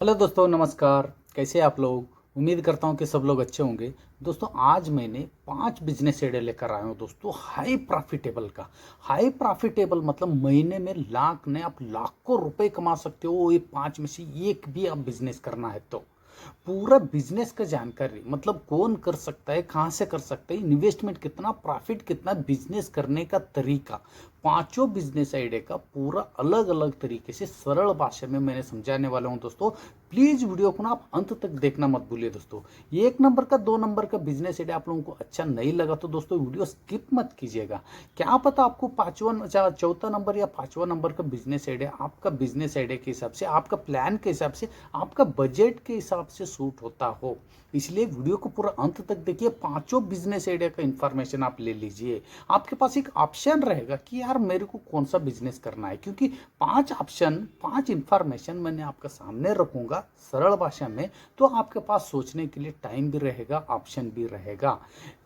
Hello दोस्तों, नमस्कार। कैसे आप लोग? उम्मीद करता हूँ कि सब लोग अच्छे होंगे। दोस्तों, आज मैंने 5 बिजनेस आइडिया लेकर आया हूँ दोस्तों, हाई प्रॉफिटेबल का। हाई प्रॉफिटेबल मतलब महीने में लाख नहीं, आप लाखों रुपए कमा सकते हो। ये 5 में से एक भी आप बिजनेस करना है तो पूरा बिजनेस का जानकारी, मतलब कौन कर सकता है, कहाँ से कर सकता है, इन्वेस्टमेंट कितना, प्रॉफिट कितना, बिजनेस करने का तरीका, पांचों बिजनेस आइडिया का पूरा अलग अलग तरीके से सरल भाषा में मैंने समझाने वाला हूं दोस्तों। प्लीज वीडियो को ना आप अंत तक देखना मत भूलिए दोस्तों। 1 नंबर का 2 नंबर का बिजनेस आइडिया आप लोगों को अच्छा नहीं लगा तो दोस्तों वीडियो स्किप मत कीजिएगा। क्या पता आपको पांचवा चौथा नंबर या पांचवा नंबर का बिजनेस आइडिया आपका बिजनेस आइडिया के हिसाब से, आपका प्लान के हिसाब से, आपका बजट के हिसाब से सूट होता हो। इसलिए वीडियो को पूरा अंत तक देखिए। पांचों बिजनेस आइडिया का इंफॉर्मेशन आप ले लीजिए। आपके पास एक ऑप्शन रहेगा कि यार मेरे को कौन सा बिजनेस करना है, क्योंकि 5 ऑप्शन, 5 इंफॉर्मेशन मैंने आपका सामने रखूंगा सरल भाषा में, तो आपके पास सोचने के लिए टाइम भी रहेगा, ऑप्शन भी रहेगा।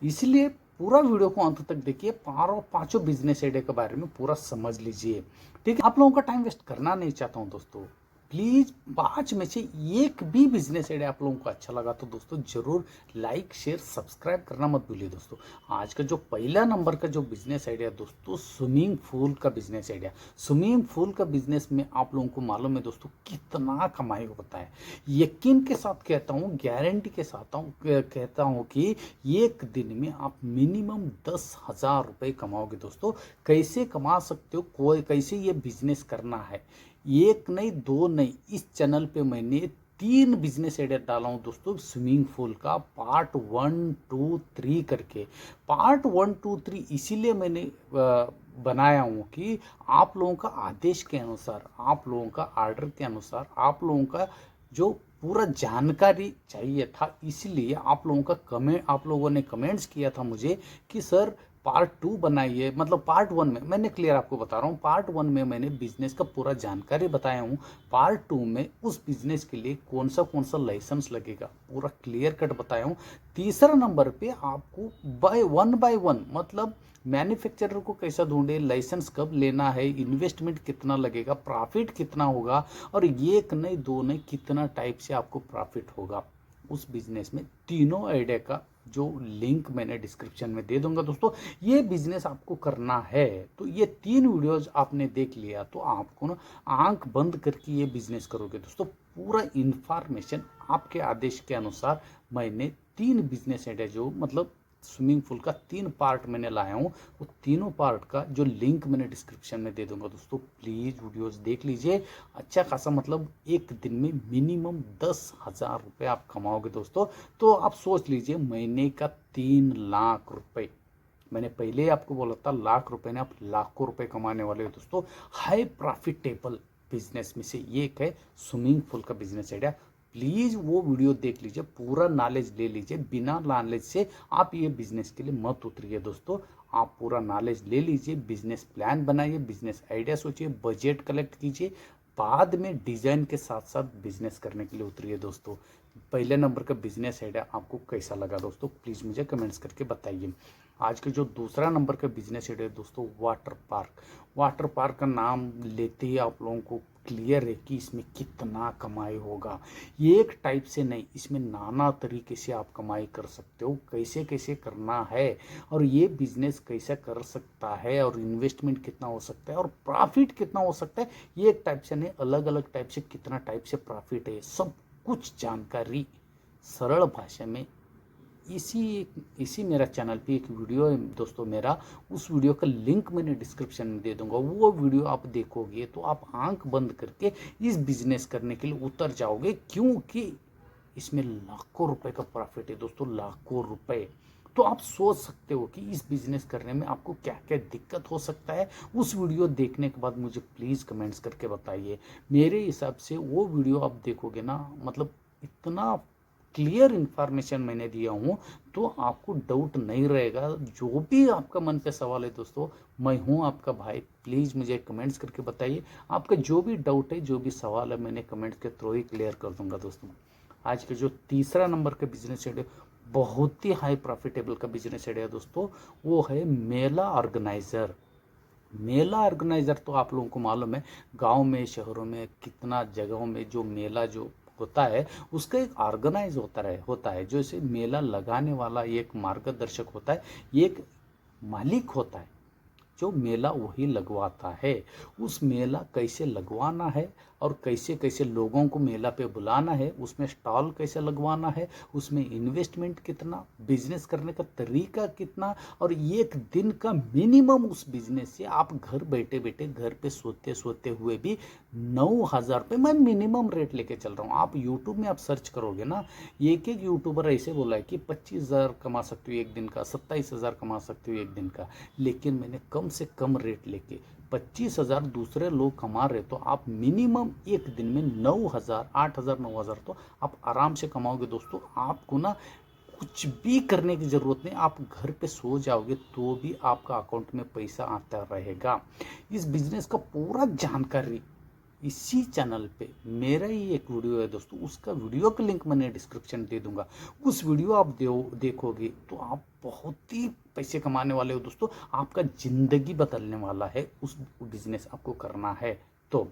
इसलिए पूरा वीडियो को अंत तक देखिए, पांचों बिजनेस आइडिया के बारे में पूरा समझ लीजिए। ठीक है, आप लोगों का टाइम वेस्ट करना नहीं चाहता हूं दोस्तों। प्लीज 5 में से एक भी बिजनेस आइडिया आप लोगों को अच्छा लगा तो दोस्तों जरूर लाइक शेयर सब्सक्राइब करना मत भूलिए दोस्तों। आज का जो पहला नंबर का जो बिजनेस आइडिया दोस्तों, स्विमिंग पूल का बिजनेस आइडिया। स्विमिंग पूल का बिजनेस में आप लोगों को मालूम है दोस्तों कितना कमाई होता है। यकीन के साथ कहता हूँ, गारंटी के साथ कहता हूँ कि एक दिन में आप मिनिमम 10,000 रुपये कमाओगे दोस्तों। कैसे कमा सकते हो, कोई कैसे ये बिजनेस करना है, एक नहीं दो नहीं, इस चैनल पे मैंने 3 बिजनेस आइडिया डाला हूं दोस्तों स्विमिंग पूल का, पार्ट 1, 2, 3 करके। पार्ट 1, 2, 3 इसीलिए मैंने बनाया हूं कि आप लोगों का आदेश के अनुसार, आप लोगों का ऑर्डर के अनुसार, आप लोगों का जो पूरा जानकारी चाहिए था, इसलिए आप लोगों ने कमेंट्स किया था मुझे कि सर पार्ट 2 बनाइए। मतलब पार्ट 1 में मैंने क्लियर आपको बता रहा हूँ, पार्ट 1 में मैंने बिजनेस का पूरा जानकारी बताया हूँ। पार्ट 2 में उस बिजनेस के लिए कौन सा लाइसेंस लगेगा पूरा क्लियर कट बताया हूँ। तीसरा नंबर पे आपको बाय वन मतलब मैन्युफैक्चरर को कैसा ढूंढे, लाइसेंस कब लेना है, इन्वेस्टमेंट कितना लगेगा, प्रॉफिट कितना होगा, और एक नहीं दो नहीं कितना टाइप से आपको प्रॉफिट होगा उस बिजनेस में। तीनों आइडिया का जो लिंक मैंने डिस्क्रिप्शन में दे दूंगा दोस्तों। ये बिजनेस आपको करना है तो ये 3 वीडियोज आपने देख लिया तो आपको ना आंख बंद करके ये बिजनेस करोगे दोस्तों। पूरा इंफॉर्मेशन आपके आदेश के अनुसार मैंने 3 बिजनेस आइडिया, जो मतलब स्विमिंग पूल का 3 पार्ट मैंने लाया हूँ, वो तीनों पार्ट का जो लिंक मैंने डिस्क्रिप्शन में दे दूंगा दोस्तों। प्लीज वीडियोस देख लीजिए। अच्छा खासा, मतलब एक दिन में मिनिमम 10,000 रुपये आप कमाओगे दोस्तों। तो आप सोच लीजिए महीने का 3 लाख रुपए। मैंने पहले ही आपको बोला था लाख रुपए ने आप लाखों रुपए कमाने वाले हो दोस्तों। हाई प्रॉफिटेबल बिजनेस में से ये एक है स्विमिंग पूल का बिजनेस आइडिया। प्लीज वो वीडियो देख लीजिए, पूरा नॉलेज ले लीजिए। बिना नॉलेज से आप ये बिजनेस के लिए मत उतरिए दोस्तों। आप पूरा नॉलेज ले लीजिए, बिजनेस प्लान बनाइए, बिजनेस आइडिया सोचिए, बजट कलेक्ट कीजिए, बाद में डिजाइन के साथ साथ बिजनेस करने के लिए उतरिए दोस्तों। पहले नंबर का बिजनेस आइडिया आपको कैसा लगा दोस्तों, प्लीज मुझे कमेंट्स करके बताइए। आज के जो दूसरा नंबर का बिजनेस आइडिया दोस्तों, वाटर पार्क। वाटर पार्क का नाम लेते ही आप लोगों को क्लियर है कि इसमें कितना कमाई होगा। ये एक टाइप से नहीं, इसमें नाना तरीके से आप कमाई कर सकते हो, कैसे कैसे करना है और ये बिजनेस कैसे कर सकता है, और इन्वेस्टमेंट कितना हो सकता है और प्रॉफिट कितना हो सकता है। ये एक टाइप से नहीं, अलग अलग टाइप से कितना टाइप से प्रॉफिट है, सब कुछ जानकारी सरल भाषा में इसी इसी मेरा चैनल पे एक वीडियो है दोस्तों मेरा। उस वीडियो का लिंक मैंने डिस्क्रिप्शन में दे दूंगा। वो वीडियो आप देखोगे तो आप आंख बंद करके इस बिजनेस करने के लिए उतर जाओगे, क्योंकि इसमें लाखों रुपए का प्रॉफिट है दोस्तों, लाखों रुपए। तो आप सोच सकते हो कि इस बिजनेस करने में आपको क्या क्या दिक्कत हो सकता है। उस वीडियो देखने के बाद मुझे प्लीज़ कमेंट्स करके बताइए। मेरे हिसाब से वो वीडियो आप देखोगे ना, मतलब इतना क्लियर इन्फॉर्मेशन मैंने दिया हूँ तो आपको डाउट नहीं रहेगा। जो भी आपका मन पे सवाल है दोस्तों, मैं हूँ आपका भाई। प्लीज़ मुझे कमेंट्स करके बताइए। आपका जो भी डाउट है, जो भी सवाल है, मैंने कमेंट्स के थ्रू ही क्लियर कर दूंगा दोस्तों। आज के जो तीसरा नंबर का बिजनेस आइडिया, बहुत ही हाई प्रॉफिटेबल का बिजनेस आइडिया दोस्तों, वो है मेला ऑर्गेनाइजर। मेला ऑर्गेनाइजर तो आप लोगों को मालूम है, गांव में शहरों में कितना जगहों में जो मेला जो होता है उसका एक ऑर्गेनाइज होता है जैसे मेला लगाने वाला एक मार्गदर्शक होता है, एक मालिक होता है जो मेला वही लगवाता है। उस मेला कैसे लगवाना है और कैसे कैसे लोगों को मेला पे बुलाना है, उसमें स्टॉल कैसे लगवाना है, उसमें इन्वेस्टमेंट कितना, बिजनेस करने का तरीका कितना, और एक दिन का मिनिमम उस बिजनेस से आप घर बैठे बैठे घर पे सोते सोते हुए भी 9,000 रुपये मैं मिनिमम रेट लेके चल रहा हूँ। आप यूट्यूब में आप सर्च करोगे ना, एक एक यूट्यूबर ऐसे बोला है कि 25,000 कमा सकते हो एक दिन का, 27,000 कमा सकते हो एक दिन का, लेकिन मैंने कम से कम रेट लेके 25,000 दूसरे लोग कमा रहे तो आप मिनिमम एक दिन में 9,000, 8,000, 9,000 तो आप आराम से कमाओगे दोस्तों। आपको ना कुछ भी करने की ज़रूरत नहीं, आप घर पे सो जाओगे तो भी आपका अकाउंट में पैसा आता रहेगा। इस बिजनेस का पूरा जानकारी इसी चैनल पे मेरा ही एक वीडियो है दोस्तों, उसका वीडियो का लिंक मैंने डिस्क्रिप्शन दे दूंगा। उस वीडियो आप देखोगे तो आप बहुत ही पैसे कमाने वाले हो दोस्तों, आपका ज़िंदगी बदलने वाला है उस बिजनेस आपको करना है तो।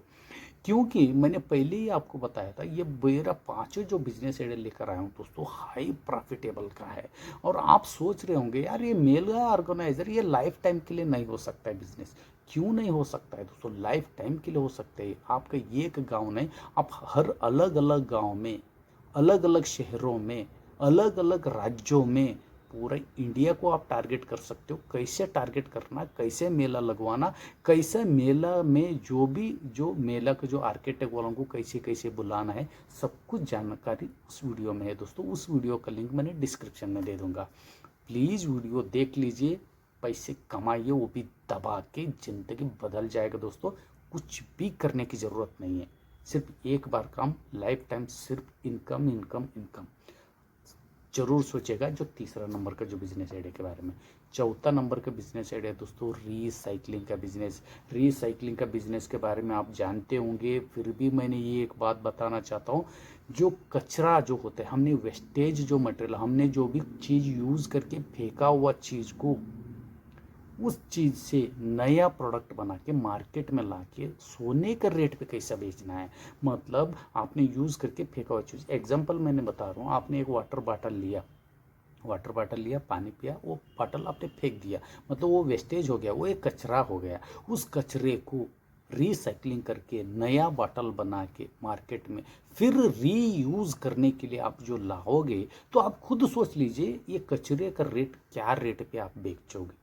क्योंकि मैंने पहले ही आपको बताया था ये मेरा पांचों जो बिजनेस आइडिया लेकर आया हूँ दोस्तों हाई प्रॉफिटेबल का है। और आप सोच रहे होंगे यार ये मेला ऑर्गेनाइजर ये लाइफ टाइम के लिए नहीं हो सकता है बिजनेस। क्यों नहीं हो सकता है दोस्तों, लाइफ टाइम के लिए हो सकता है। आपका एक गांव नहीं, आप हर अलग अलग गांव में, अलग अलग शहरों में, अलग अलग राज्यों में, पूरे इंडिया को आप टारगेट कर सकते हो। कैसे टारगेट करना, कैसे मेला लगवाना, कैसे मेला में जो मेला के जो आर्किटेक्ट वालों को कैसे कैसे बुलाना है, सब कुछ जानकारी उस वीडियो में है दोस्तों। उस वीडियो का लिंक मैंने डिस्क्रिप्शन में दे दूंगा, प्लीज़ वीडियो देख लीजिए, पैसे कमाइए, वो भी दबा के, ज़िंदगी बदल जाएगा दोस्तों। कुछ भी करने की ज़रूरत नहीं है, सिर्फ एक बार काम, लाइफ टाइम सिर्फ इनकम इनकम इनकम। जरूर सोचेगा जो तीसरा नंबर का जो बिजनेस आइडिया के बारे में। चौथा नंबर का बिजनेस आइडिया दोस्तों रीसाइक्लिंग का बिजनेस। रीसाइक्लिंग का बिजनेस के बारे में आप जानते होंगे, फिर भी मैंने ये एक बात बताना चाहता हूँ। जो कचरा जो होता है, हमने वेस्टेज जो मटेरियल, हमने जो भी चीज़ यूज़ करके फेंका हुआ चीज़ को, उस चीज़ से नया प्रोडक्ट बना के मार्केट में ला के सोने के रेट पे कैसा बेचना है। मतलब आपने यूज़ करके फेंका हुआ चीज़, एग्जांपल मैंने बता रहा हूँ, आपने एक वाटर बॉटल लिया, पानी पिया, वो बॉटल आपने फेंक दिया, मतलब वो वेस्टेज हो गया, वो एक कचरा हो गया। उस कचरे को रीसाइक्लिंग करके नया बॉटल बना के मार्केट में फिर रीयूज़ करने के लिए आप जो लाओगे, तो आप खुद सोच लीजिए ये कचरे का रेट क्या रेट पे आप बेचोगे।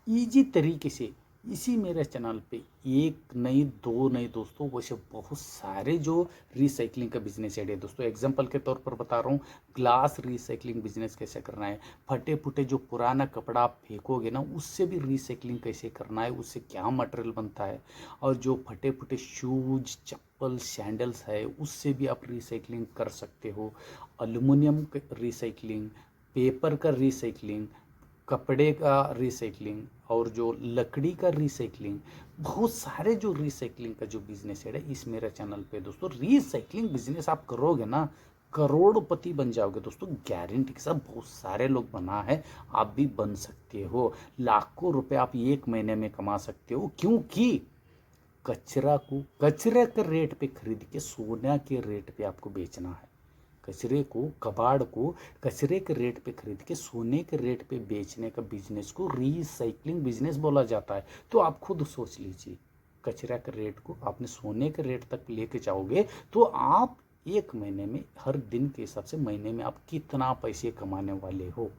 ईजी तरीके से इसी मेरे चैनल पे एक नहीं दो नहीं दोस्तों, वैसे बहुत सारे जो रिसाइकलिंग का बिजनेस आइडिया दोस्तों, एग्जांपल के तौर पर बता रहा हूँ। ग्लास रिसाइकलिंग बिजनेस कैसे करना है, फटे फुटे जो पुराना कपड़ा आप फेंकोगे ना उससे भी रिसाइकलिंग कैसे करना है, उससे क्या मटेरियल बनता है, और जो फटे फुटे शूज चप्पल सैंडल्स है उससे भी आप रिसाइकलिंग कर सकते हो। एल्युमिनियम रिसाइकलिंग, पेपर का रिसाइकलिंग, कपड़े का रिसाइकलिंग, और जो लकड़ी का रिसाइकलिंग, बहुत सारे जो रिसाइकलिंग का जो बिजनेस है इस मेरे चैनल पे दोस्तों। रिसाइकलिंग बिजनेस आप करोगे ना करोड़पति बन जाओगे दोस्तों, गारंटी के साथ। बहुत सारे लोग बना है, आप भी बन सकते हो। लाखों रुपए आप एक महीने में कमा सकते हो, क्योंकि कचरे के रेट पे खरीद के सोना के रेट पे आपको बेचना है। कचरे को, कबाड़ को कचरे के रेट पे खरीद के सोने के रेट पे बेचने का बिजनेस को रीसाइक्लिंग बिजनेस बोला जाता है। तो आप खुद सोच लीजिए, कचरा के रेट को आपने सोने के रेट तक लेके जाओगे तो आप एक महीने में, हर दिन के हिसाब से महीने में आप कितना पैसे कमाने वाले हो।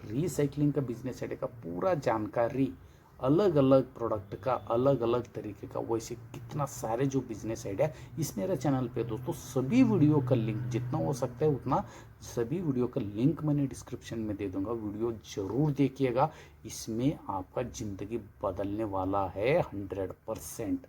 रीसाइक्लिंग का बिजनेस आइडिया का पूरा जानकारी, अलग अलग प्रोडक्ट का अलग अलग तरीके का, वैसे कितना सारे जो बिजनेस आइडिया इस मेरे चैनल पे दोस्तों। सभी वीडियो का लिंक जितना हो सकता है उतना, सभी वीडियो का लिंक मैंने डिस्क्रिप्शन में दे दूंगा, वीडियो जरूर देखिएगा। इसमें आपका ज़िंदगी बदलने वाला है 100%।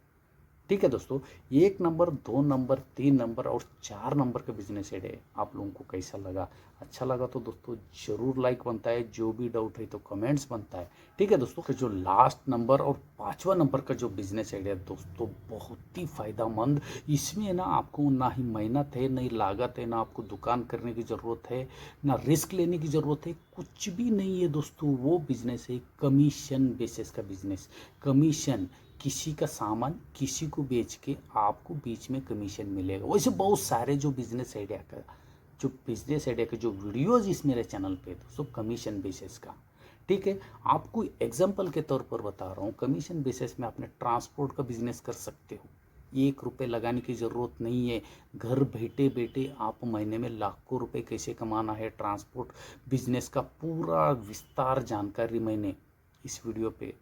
ठीक है दोस्तों, एक नंबर, दो नंबर, तीन नंबर और चार नंबर का बिजनेस आइडिया आप लोगों को कैसा लगा? अच्छा लगा तो दोस्तों जरूर लाइक बनता है, जो भी डाउट है तो कमेंट्स बनता है। ठीक है दोस्तों, तो जो लास्ट नंबर और पांचवा नंबर का जो बिजनेस आइडिया दोस्तों बहुत ही फायदेमंद, इसमें ना आपको ना ही मेहनत है, ना ही लागत है, ना आपको दुकान करने की ज़रूरत है, ना रिस्क लेने की ज़रूरत है, कुछ भी नहीं है दोस्तों। वो बिजनेस है कमीशन बेसिस का बिजनेस। कमीशन किसी का सामान किसी को बेच के आपको बीच में कमीशन मिलेगा। वैसे बहुत सारे जो बिजनेस आइडिया के जो वीडियोज इस मेरे चैनल पे दोस्तों कमीशन बेसिस का, ठीक है। आपको एग्जांपल के तौर पर बता रहा हूँ, कमीशन बेसिस में आपने ट्रांसपोर्ट का बिजनेस कर सकते हो। 1 रुपये लगाने की ज़रूरत नहीं है। घर बैठे बैठे आप महीने में लाखों रुपए कैसे कमाना है, ट्रांसपोर्ट बिजनेस का पूरा विस्तार जानकारी मैंने इस वीडियो पे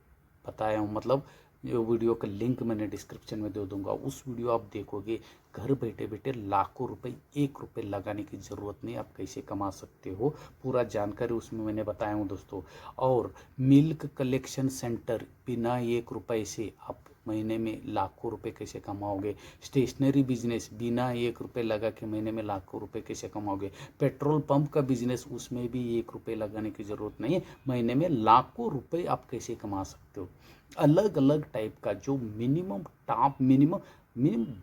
बताया हूँ। मतलब ये वीडियो का लिंक मैंने डिस्क्रिप्शन में दे दूंगा, उस वीडियो आप देखोगे। घर बैठे बैठे लाखों रुपए 1 रुपये लगाने की ज़रूरत नहीं, आप कैसे कमा सकते हो पूरा जानकारी उसमें मैंने बताया हूँ दोस्तों। और मिल्क कलेक्शन सेंटर, बिना 1 रुपये से आप महीने में लाखों रुपए कैसे कमाओगे। स्टेशनरी बिजनेस, बिना 1 रुपये लगा के महीने में लाखों रुपए कैसे कमाओगे। पेट्रोल पंप का बिजनेस, उसमें भी 1 रुपये लगाने की ज़रूरत नहीं है, महीने में लाखों रुपए आप कैसे कमा सकते हो। अलग अलग टाइप का जो मिनिमम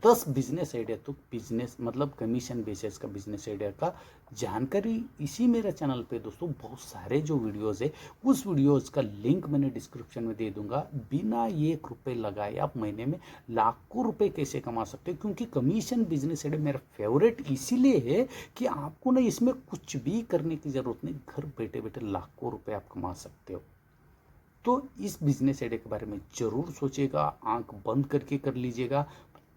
10 बिजनेस आइडिया, तो बिजनेस मतलब कमीशन बेसिस का बिजनेस आइडिया का जानकारी इसी मेरे चैनल पे दोस्तों बहुत सारे जो वीडियोस है, उस वीडियोस का लिंक मैंने डिस्क्रिप्शन में दे दूंगा। बिना 1 रुपये लगाए आप महीने में लाखों रुपए कैसे कमा सकते हो। क्योंकि कमीशन बिजनेस आइडिया मेरा फेवरेट इसीलिए है कि आपको ना इसमें कुछ भी करने की जरूरत नहीं, घर बैठे बैठे लाखों रुपए आप कमा सकते हो। तो इस बिजनेस आइडिया के बारे में जरूर सोचिएगा, आंख बंद करके कर लीजिएगा,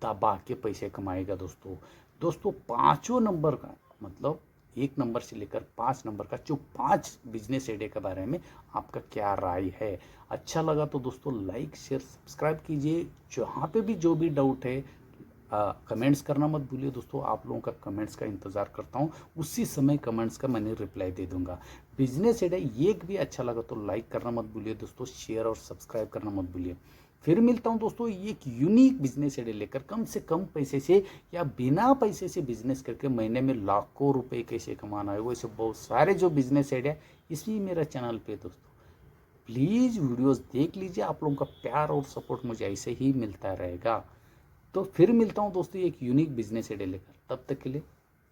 दबा के पैसे कमाएगा दोस्तों 5 नंबर का मतलब 1 नंबर से लेकर 5 नंबर का जो 5 बिजनेस आइडिया के बारे में आपका क्या राय है। अच्छा लगा तो दोस्तों लाइक शेयर सब्सक्राइब कीजिए। जहाँ पे भी जो भी डाउट है कमेंट्स करना मत भूलिए दोस्तों, आप लोगों का कमेंट्स का इंतज़ार करता हूँ, उसी समय कमेंट्स का मैंने रिप्लाई दे दूंगा। बिजनेस आइडिया एक भी अच्छा लगा तो लाइक करना मत भूलिए दोस्तों, शेयर और सब्सक्राइब करना मत भूलिए। फिर मिलता हूँ दोस्तों एक यूनिक बिजनेस आइडिया लेकर, कम से कम पैसे से या बिना पैसे से बिजनेस करके महीने में लाखों रुपए कैसे कमाना है। वैसे बहुत सारे जो बिजनेस आइडिया इसी मेरा चैनल पे दोस्तों, प्लीज़ वीडियोस देख लीजिए। आप लोगों का प्यार और सपोर्ट मुझे ऐसे ही मिलता रहेगा। तो फिर मिलता हूँ दोस्तों एक यूनिक बिजनेस आइडिया लेकर, तब तक के लिए